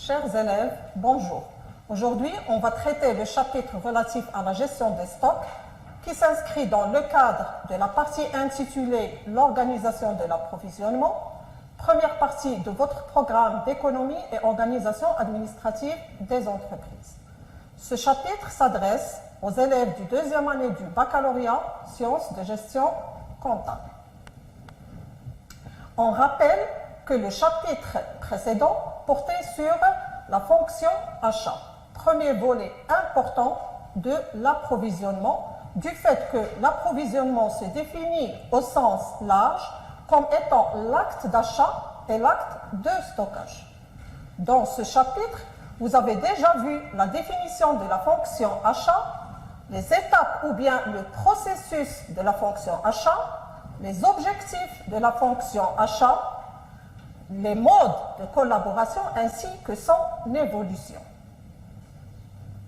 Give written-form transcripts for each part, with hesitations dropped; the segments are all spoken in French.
Chers élèves, bonjour. Aujourd'hui, on va traiter le chapitre relatif à la gestion des stocks qui s'inscrit dans le cadre de la partie intitulée « L'organisation de l'approvisionnement », première partie de votre programme d'économie et organisation administrative des entreprises. Ce chapitre s'adresse aux élèves du deuxième année du baccalauréat sciences de gestion comptable. On rappelle que le chapitre précédent portait sur la fonction achat, premier volet important de l'approvisionnement, du fait que l'approvisionnement se définit au sens large comme étant l'acte d'achat et l'acte de stockage. Dans ce chapitre, vous avez déjà vu la définition de la fonction achat, les étapes ou bien le processus de la fonction achat, les objectifs de la fonction achat, les modes de collaboration ainsi que son évolution.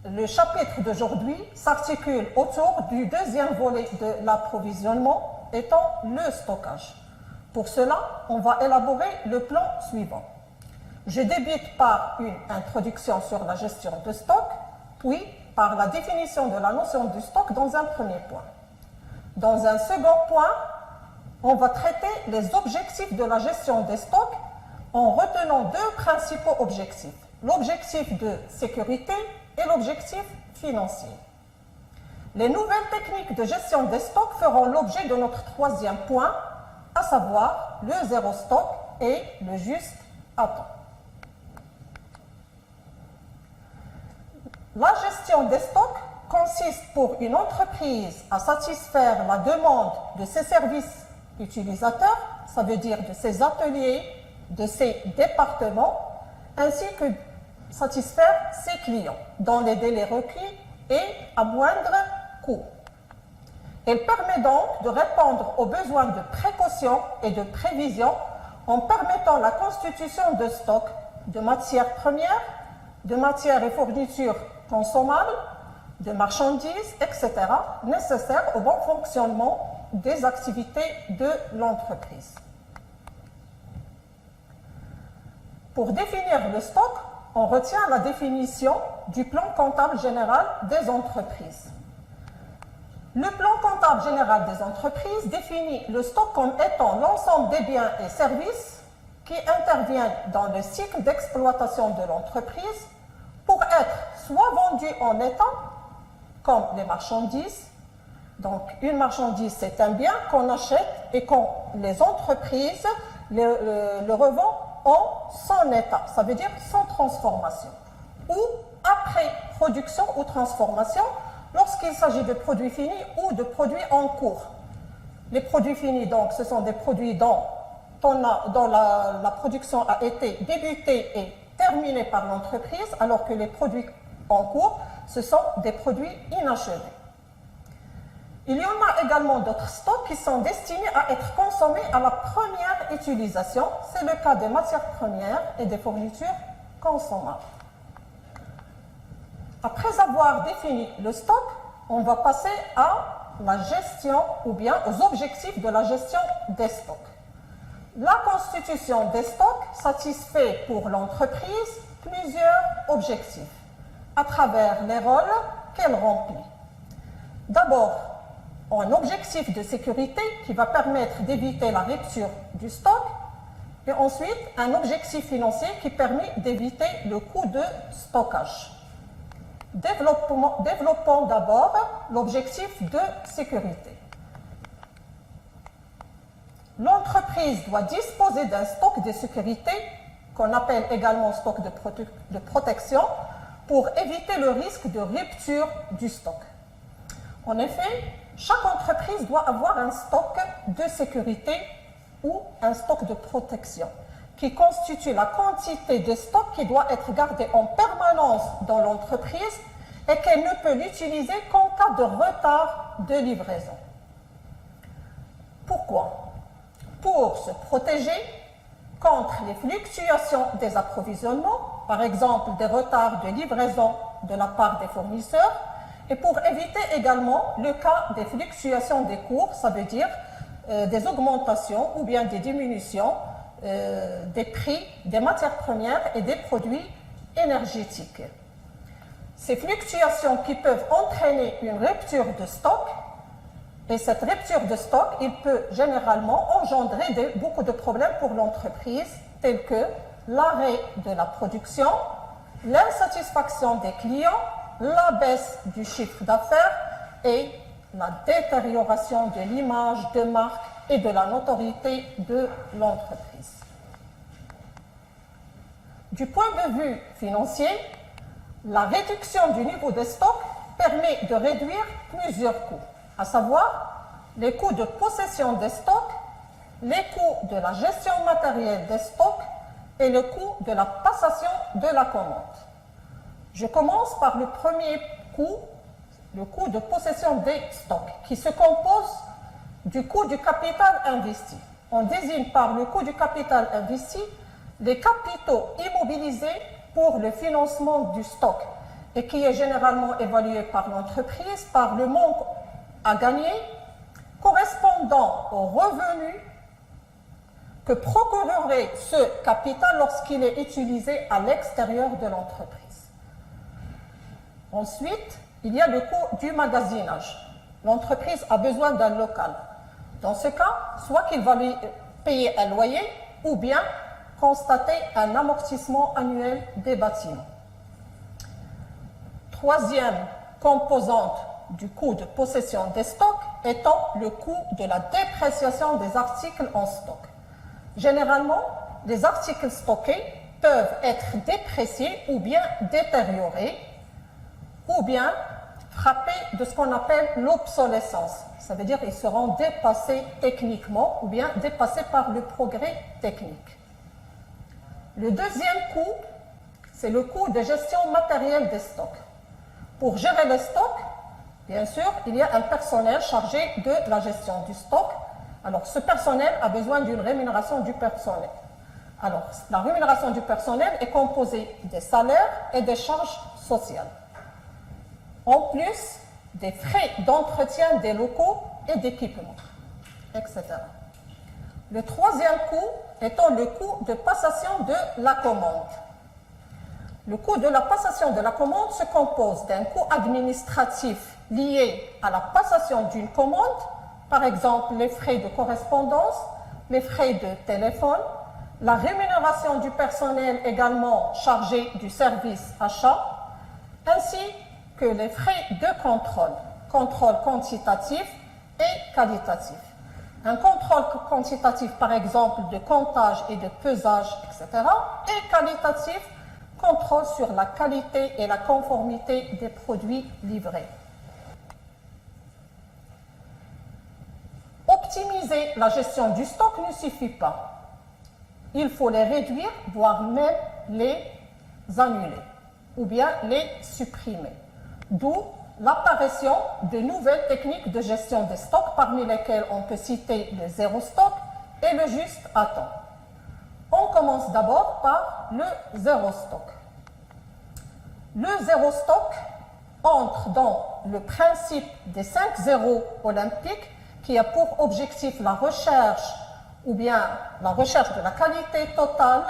Le chapitre d'aujourd'hui s'articule autour du deuxième volet de l'approvisionnement étant le stockage. Pour cela, on va élaborer le plan suivant. Je débute par une introduction sur la gestion de stock, puis par la définition de la notion du stock dans un premier point. Dans un second point, on va traiter les objectifs de la gestion des stocks en retenant deux principaux objectifs, l'objectif de sécurité et l'objectif financier. Les nouvelles techniques de gestion des stocks feront l'objet de notre troisième point, à savoir le zéro stock et le juste à temps. La gestion des stocks consiste pour une entreprise à satisfaire la demande de ses services utilisateurs, ça veut dire de ses ateliers, de ses départements, ainsi que satisfaire ses clients dans les délais requis et à moindre coût. Elle permet donc de répondre aux besoins de précaution et de prévision en permettant la constitution de stocks de matières premières, de matières et fournitures consommables, de marchandises, etc., nécessaires au bon fonctionnement des activités de l'entreprise. Pour définir le stock, on retient la définition du plan comptable général des entreprises. Le plan comptable général des entreprises définit le stock comme étant l'ensemble des biens et services qui interviennent dans le cycle d'exploitation de l'entreprise pour être soit vendus en état, comme les marchandises. Donc, une marchandise, c'est un bien qu'on achète et quand les entreprises le revendent en son état, ça veut dire sans transformation, ou après production ou transformation, lorsqu'il s'agit de produits finis ou de produits en cours. Les produits finis, donc, ce sont des produits dont la production a été débutée et terminée par l'entreprise, alors que les produits en cours, ce sont des produits inachevés. Il y en a également d'autres stocks qui sont destinés à être consommés à la première utilisation. C'est le cas des matières premières et des fournitures consommables. Après avoir défini le stock, on va passer à la gestion ou bien aux objectifs de la gestion des stocks. La constitution des stocks satisfait pour l'entreprise plusieurs objectifs à travers les rôles qu'elle remplit. D'abord, un objectif de sécurité qui va permettre d'éviter la rupture du stock et ensuite un objectif financier qui permet d'éviter le coût de stockage. Développons d'abord l'objectif de sécurité. L'entreprise doit disposer d'un stock de sécurité qu'on appelle également stock de protection pour éviter le risque de rupture du stock. En effet, chaque entreprise doit avoir un stock de sécurité ou un stock de protection qui constitue la quantité de stock qui doit être gardée en permanence dans l'entreprise et qu'elle ne peut l'utiliser qu'en cas de retard de livraison. Pourquoi? Pour se protéger contre les fluctuations des approvisionnements, par exemple des retards de livraison de la part des fournisseurs, et pour éviter également le cas des fluctuations des cours, ça veut dire des augmentations ou bien des diminutions des prix des matières premières et des produits énergétique. Ces fluctuations qui peuvent entraîner une rupture de stock, et cette rupture de stock, il peut généralement engendrer beaucoup de problèmes pour l'entreprise, tels que l'arrêt de la production, l'insatisfaction des clients, la baisse du chiffre d'affaires et la détérioration de l'image de marque et de la notoriété de l'entreprise. Du point de vue financier, la réduction du niveau de stock permet de réduire plusieurs coûts, à savoir les coûts de possession des stocks, les coûts de la gestion matérielle des stocks et le coût de la passation de la commande. Je commence par le premier coût, le coût de possession des stocks, qui se compose du coût du capital investi. On désigne par le coût du capital investi les capitaux immobilisés pour le financement du stock et qui est généralement évalué par l'entreprise par le manque à gagner correspondant aux revenus que procurerait ce capital lorsqu'il est utilisé à l'extérieur de l'entreprise. Ensuite, il y a le coût du magasinage. L'entreprise a besoin d'un local. Dans ce cas, soit qu'il va lui payer un loyer ou bien constater un amortissement annuel des bâtiments. Troisième composante du coût de possession des stocks étant le coût de la dépréciation des articles en stock. Généralement, les articles stockés peuvent être dépréciés ou bien détériorés ou bien frappés de ce qu'on appelle l'obsolescence. Ça veut dire qu'ils seront dépassés techniquement ou bien dépassés par le progrès technique. Le deuxième coût, c'est le coût de gestion matérielle des stocks. Pour gérer les stocks, bien sûr, il y a un personnel chargé de la gestion du stock. Alors, ce personnel a besoin d'une rémunération du personnel. Alors, la rémunération du personnel est composée des salaires et des charges sociales. En plus, des frais d'entretien des locaux et d'équipement, etc. Le troisième coût étant le coût de passation de la commande. Le coût de la passation de la commande se compose d'un coût administratif lié à la passation d'une commande, par exemple les frais de correspondance, les frais de téléphone, la rémunération du personnel également chargé du service achat, ainsi que les frais de contrôle quantitatif et qualitatif. Un contrôle quantitatif, par exemple, de comptage et de pesage, etc., et qualitatif, contrôle sur la qualité et la conformité des produits livrés. Optimiser la gestion du stock ne suffit pas. Il faut les réduire, voire même les annuler, ou bien les supprimer. D'où l'apparition de nouvelles techniques de gestion des stocks, parmi lesquelles on peut citer le zéro stock et le juste à temps. On commence d'abord par le zéro stock. Le zéro stock entre dans le principe des 5 zéros olympiques qui a pour objectif la recherche ou bien la recherche de la qualité totale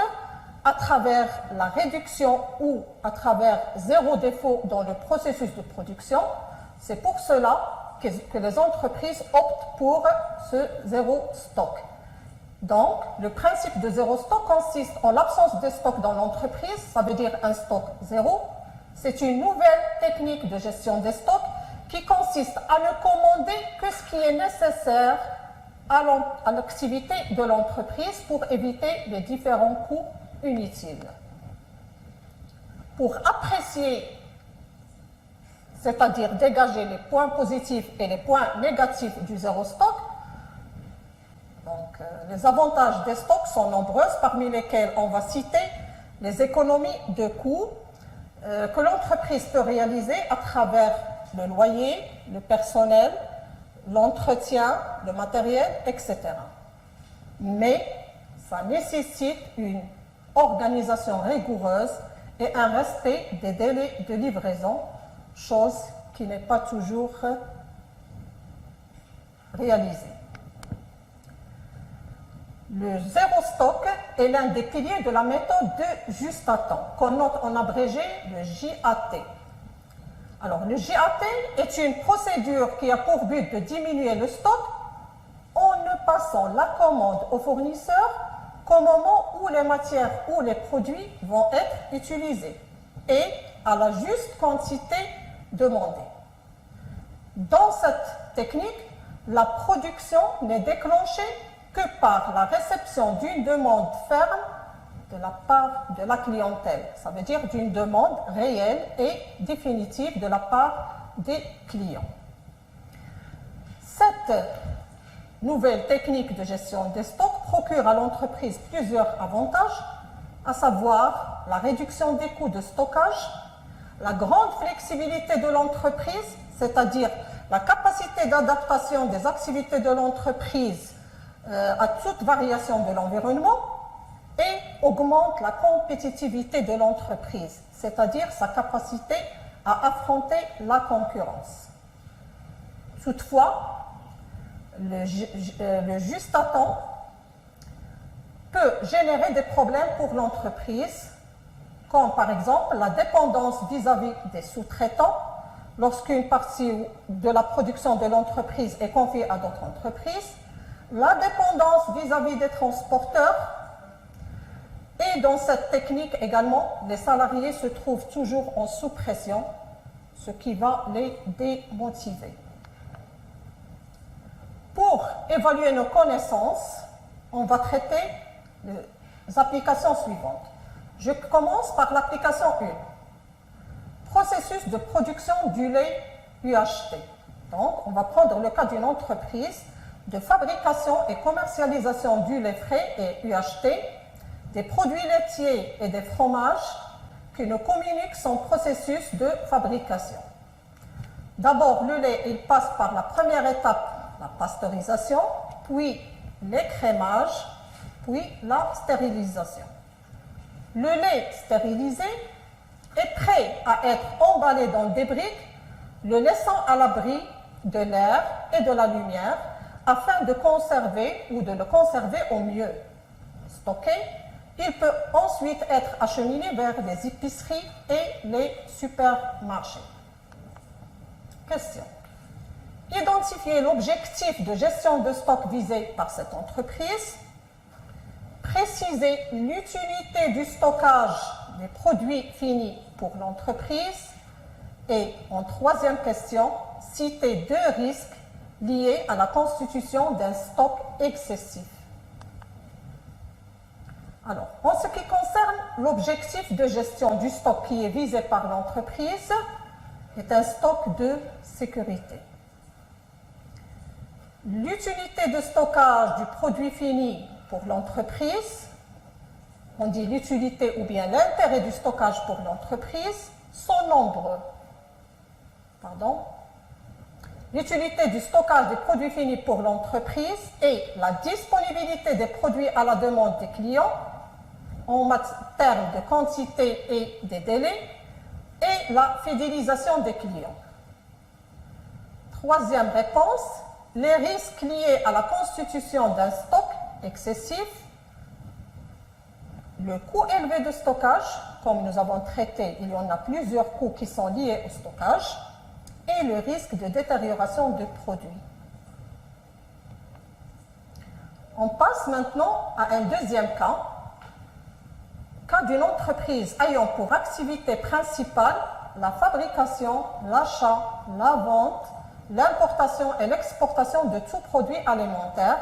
à travers la réduction ou à travers zéro défaut dans le processus de production. C'est pour cela que les entreprises optent pour ce zéro stock. Donc, le principe de zéro stock consiste en l'absence de stock dans l'entreprise, ça veut dire un stock zéro. C'est une nouvelle technique de gestion des stocks qui consiste à ne commander que ce qui est nécessaire à l'activité de l'entreprise pour éviter les différents coûts inutiles. Pour apprécier, c'est-à-dire dégager les points positifs et les points négatifs du zéro stock, donc, les avantages des stocks sont nombreux, parmi lesquels on va citer les économies de coûts que l'entreprise peut réaliser à travers le loyer, le personnel, l'entretien, le matériel, etc. Mais ça nécessite une organisation rigoureuse et un respect des délais de livraison, chose qui n'est pas toujours réalisée. Le zéro stock est l'un des piliers de la méthode de juste à temps, qu'on note en abrégé le JAT. Alors, le JAT est une procédure qui a pour but de diminuer le stock en ne passant la commande au fournisseur qu'au moment où les matières ou les produits vont être utilisés et à la juste quantité demandée. Dans cette technique, la production n'est déclenchée que par la réception d'une demande ferme de la part de la clientèle. Ça veut dire d'une demande réelle et définitive de la part des clients. Cette nouvelle technique de gestion des stocks procure à l'entreprise plusieurs avantages, à savoir la réduction des coûts de stockage, la grande flexibilité de l'entreprise, c'est-à-dire la capacité d'adaptation des activités de l'entreprise à toute variation de l'environnement, et augmente la compétitivité de l'entreprise, c'est-à-dire sa capacité à affronter la concurrence. Toutefois, le juste à temps peut générer des problèmes pour l'entreprise, comme par exemple la dépendance vis-à-vis des sous-traitants, lorsqu'une partie de la production de l'entreprise est confiée à d'autres entreprises, la dépendance vis-à-vis des transporteurs, et dans cette technique également, les salariés se trouvent toujours en sous-pression, ce qui va les démotiver. Pour évaluer nos connaissances, on va traiter les applications suivantes. Je commence par l'application 1. Processus de production du lait UHT. Donc, on va prendre le cas d'une entreprise de fabrication et commercialisation du lait frais et UHT, des produits laitiers et des fromages qui nous communiquent son processus de fabrication. D'abord, le lait, il passe par la première étape, la pasteurisation, puis l'écrémage, puis la stérilisation. Le lait stérilisé est prêt à être emballé dans des briques, le laissant à l'abri de l'air et de la lumière afin de conserver ou de le conserver au mieux. Stocké, il peut ensuite être acheminé vers les épiceries et les supermarchés. Question. Identifier l'objectif de gestion de stock visé par cette entreprise. Préciser l'utilité du stockage des produits finis pour l'entreprise. Et en troisième question, citer 2 risques liés à la constitution d'un stock excessif. Alors, en ce qui concerne l'objectif de gestion du stock qui est visé par l'entreprise, est un stock de sécurité. L'utilité de stockage du produit fini pour l'entreprise, on dit l'utilité ou bien l'intérêt du stockage pour l'entreprise, sont nombreux. L'utilité du stockage des produits finis pour l'entreprise et la disponibilité des produits à la demande des clients en termes de quantité et des délais et la fidélisation des clients. Troisième réponse, les risques liés à la constitution d'un stock excessif, le coût élevé de stockage, comme nous avons traité, il y en a plusieurs coûts qui sont liés au stockage, et le risque de détérioration de produits. On passe maintenant à un deuxième cas d'une entreprise ayant pour activité principale la fabrication, l'achat, la vente, l'importation et l'exportation de tout produit alimentaire,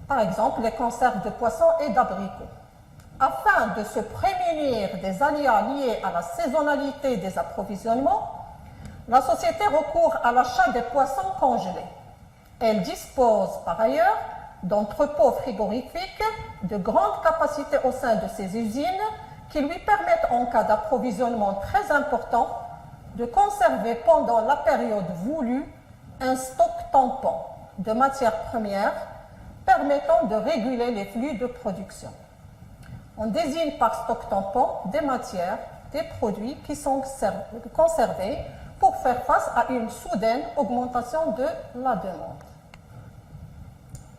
par exemple les conserves de poissons et d'abricots. Afin de se prémunir des aléas liés à la saisonnalité des approvisionnements, la société recourt à l'achat des poissons congelés. Elle dispose par ailleurs d'entrepôts frigorifiques de grande capacité au sein de ses usines qui lui permettent, en cas d'approvisionnement très important, de conserver pendant la période voulue un stock tampon de matières premières permettant de réguler les flux de production. On désigne par stock tampon des matières, des produits qui sont conservés pour faire face à une soudaine augmentation de la demande.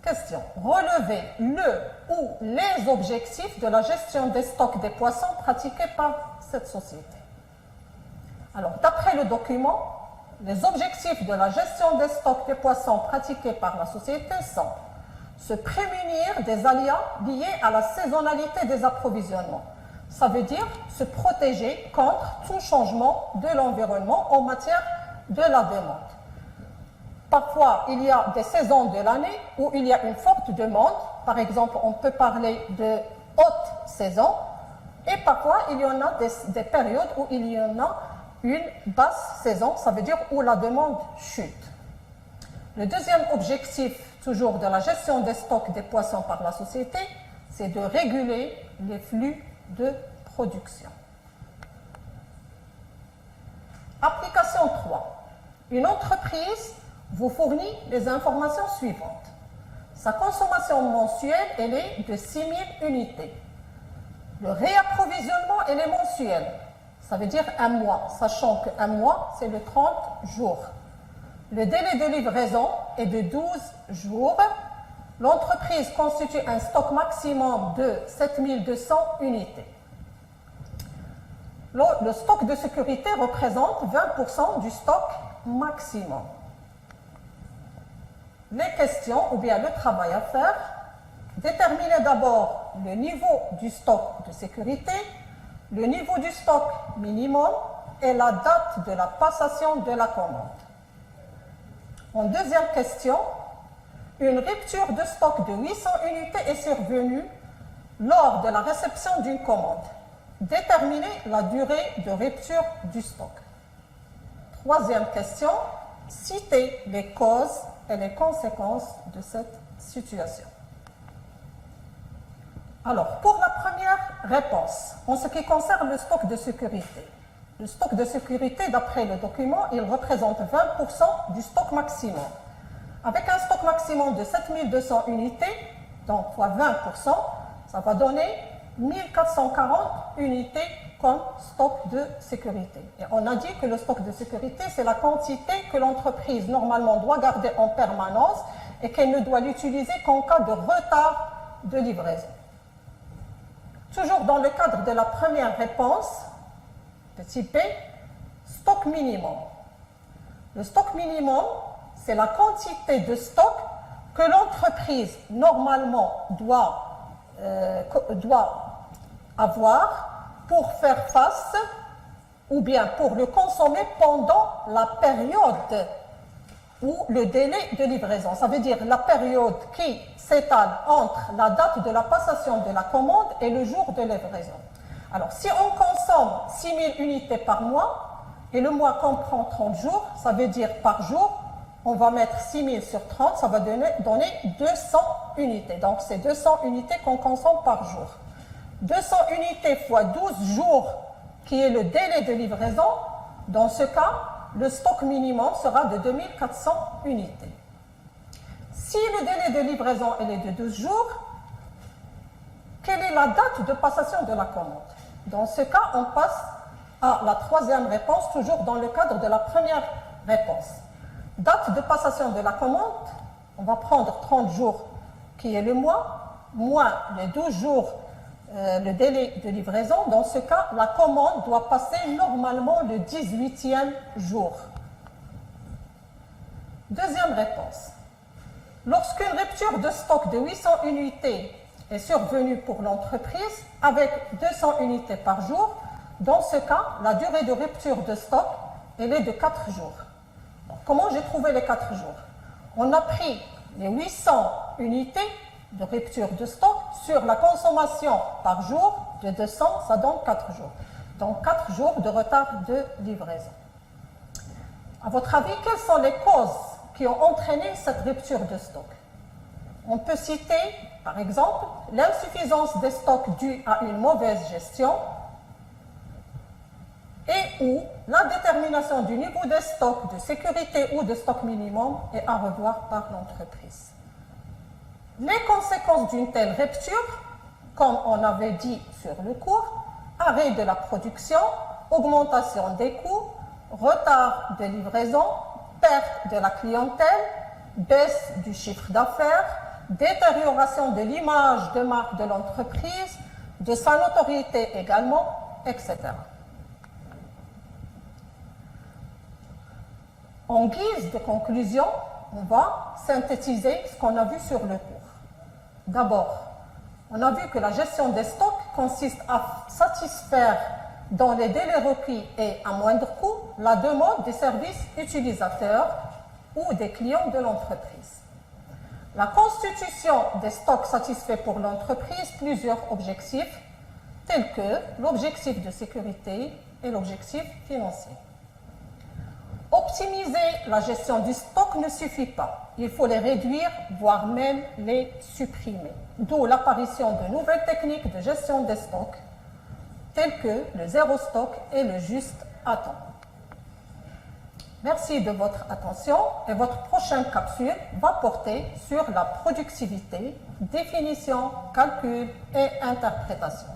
Question. Relevez le ou les objectifs de la gestion des stocks des poissons pratiqués par cette société. Alors, d'après le document, les objectifs de la gestion des stocks des poissons pratiqués par la société sont se prémunir des aléas liés à la saisonnalité des approvisionnements. Ça veut dire se protéger contre tout changement de l'environnement en matière de la demande. Parfois, il y a des saisons de l'année où il y a une forte demande. Par exemple, on peut parler de haute saison. Et parfois, il y en a des périodes où il y en a une basse saison. Ça veut dire où la demande chute. Le deuxième objectif, toujours de la gestion des stocks des poissons par la société, c'est de réguler les flux de production. Application 3. Une entreprise vous fournit les informations suivantes. Sa consommation mensuelle, elle est de 6 000 unités. Le réapprovisionnement, elle est mensuel. Ça veut dire un mois, sachant qu'un mois, c'est le 30 jours. Le délai de livraison est de 12 jours. L'entreprise constitue un stock maximum de 7 200 unités. Le stock de sécurité représente 20% du stock maximum. Les questions ou bien le travail à faire, déterminer d'abord le niveau du stock de sécurité, le niveau du stock minimum et la date de la passation de la commande. En deuxième question, une rupture de stock de 800 unités est survenue lors de la réception d'une commande. Déterminer la durée de rupture du stock. Troisième question, citer les causes et les conséquences de cette situation. Alors, pour la première réponse, en ce qui concerne le stock de sécurité, le stock de sécurité, d'après le document, il représente 20% du stock maximum. Avec un stock maximum de 7200 unités, donc fois 20%, ça va donner 1440 unités comme stock de sécurité. Et on a dit que le stock de sécurité, c'est la quantité que l'entreprise normalement doit garder en permanence et qu'elle ne doit l'utiliser qu'en cas de retard de livraison. Toujours dans le cadre de la première réponse, petit p, stock minimum. Le stock minimum, c'est la quantité de stock que l'entreprise normalement doit avoir pour faire face ou bien pour le consommer pendant la période ou le délai de livraison. Ça veut dire la période qui s'étale entre la date de la passation de la commande et le jour de livraison. Alors, si on consomme 6 000 unités par mois et le mois comprend 30 jours, ça veut dire par jour, on va mettre 6 000 sur 30, ça va donner 200 unités. Donc, c'est 200 unités qu'on consomme par jour. 200 unités fois 12 jours, qui est le délai de livraison, dans ce cas, le stock minimum sera de 2400 unités. Si le délai de livraison est de 12 jours, quelle est la date de passation de la commande? Dans ce cas, on passe à la troisième réponse, toujours dans le cadre de la première réponse. Date de passation de la commande, on va prendre 30 jours, qui est le mois, moins les 12 jours, le délai de livraison. Dans ce cas, la commande doit passer normalement le 18e jour. Deuxième réponse. Lorsqu'une rupture de stock de 800 unités est survenue pour l'entreprise, avec 200 unités par jour, dans ce cas, la durée de rupture de stock, elle est de 4 jours. Donc, comment j'ai trouvé les 4 jours? On a pris les 800 unités de rupture de stock sur la consommation par jour de 200, ça donne 4 jours. Donc 4 jours de retard de livraison. À votre avis, quelles sont les causes qui ont entraîné cette rupture de stock? On peut citer, par exemple, l'insuffisance des stocks due à une mauvaise gestion et ou la détermination du niveau des stocks de sécurité ou de stock minimum est à revoir par l'entreprise. Les conséquences d'une telle rupture, comme on avait dit sur le cours, arrêt de la production, augmentation des coûts, retard de livraison, perte de la clientèle, baisse du chiffre d'affaires, détérioration de l'image de marque de l'entreprise, de sa notoriété également, etc. En guise de conclusion, on va synthétiser ce qu'on a vu sur le cours. D'abord, on a vu que la gestion des stocks consiste à satisfaire dans les délais requis et à moindre coût la demande des services utilisateurs ou des clients de l'entreprise. La constitution des stocks satisfait pour l'entreprise plusieurs objectifs, tels que l'objectif de sécurité et l'objectif financier. Optimiser la gestion du stock ne suffit pas. Il faut les réduire, voire même les supprimer. D'où l'apparition de nouvelles techniques de gestion des stocks, telles que le zéro stock et le juste à temps. Merci de votre attention et votre prochaine capsule va porter sur la productivité, définition, calcul et interprétation.